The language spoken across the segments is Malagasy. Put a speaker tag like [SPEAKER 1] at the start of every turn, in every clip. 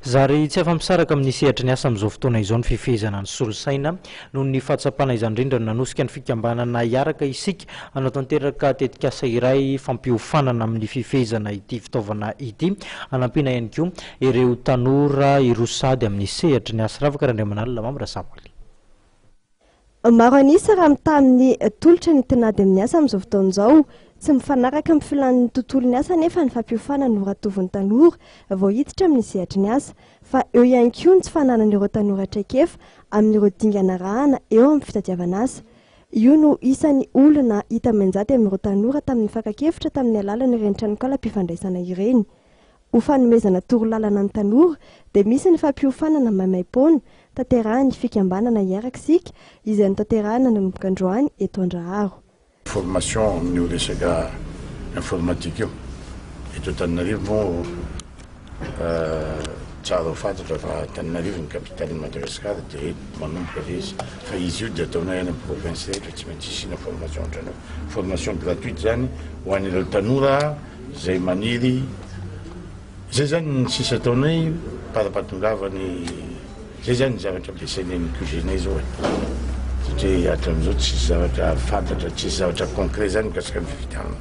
[SPEAKER 1] Zary tsy afa-misaraka amin'ny sehatra ny asa amin'izao fotoana izao ny fifehezana ny solosaina noho ny fahatsapana izany indrindra nanosika ny fikambanana hiaraka isika hanao tanteraka tetikasa iray fampiofanana amin'ny fifehezana ity fitaovana ity, hanampiana ihany koa ireo tanora irosady amin'ny sehatra ny asa. Ravaka Randriamanalina Lamamy Rasapaly.
[SPEAKER 2] Maro anisa raha mita amin'ny tolotra ny tenady amin'ny asa amin'izao fotoana izao, tsy mifanaraka amin'ny filan'ny tontolo ny asa nefa ny fampiofana no ratovin'ny tanora vao hiditra amin'ny sehatry ny asa, fa eo ihany koa ny tsy fananana ireo tanora traikefa amin'ireo dingana rahana eo amin'ny fitadiavana asa. Io no isan'ny olona hita manjady amin'ireo tanora tamin'ny fankakefitra tamin'ny alalan'ny ireny tranokala-mpifandraisana ireny. Ho fanomezana torolalana ny tanora dia misy ny fampiofanana maimai-poana tanterahany fikambanana hiaraka isika izay notanterahana nanomboka androany eto Andraharo.
[SPEAKER 3] Formation amin'ny resaka informatique io eto Antananarivo tsara ho fantatra fa Antananarivo ny capitale Madagasikara dia manomboka ilay izy fa izy io dia ataonay any amin'ny province rehetra tsy maintsy isina formation ohatrany formation gratuite zany ho an'ireo tanora izay maniry. Zay zany ny sisa ataonay parapahatongavany, zay zany ny zavatra ampiasainay ny QG-nay zao satria hatramin'izao tsisy zavatra fantatra, tsisy zavatra concret zany mikasika ny fivitana.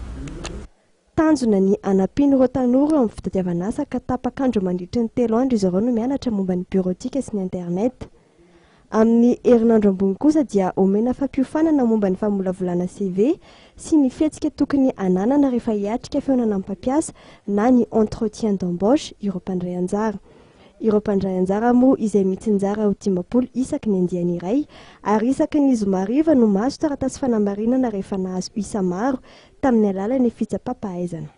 [SPEAKER 2] Tanjona ny anampiany ireo tanora amin'ny fitadiavana asa ka tapakandro mandritry ny 3 andro izy ireo no mianatra momba ny bureautique sy ny internet. Amin'ny herinandro ambony kosa dia omena fampiofanana momba ny famolavolana CV sy ny fihetsika tokony ananana rehefa hiatrika feonana amin'ny mpampiasa na ny entretien d'embauche ireo mpandray anjara. Ireo mpandray anjara moa izay mitsinjara ho 10 isaky ny andiany iray ary isaky ny zoma hariva no mahazo taratasy fanamarinana rehefa nahazo isa maro tamin'ny alalan'ny fitsapampahaizana.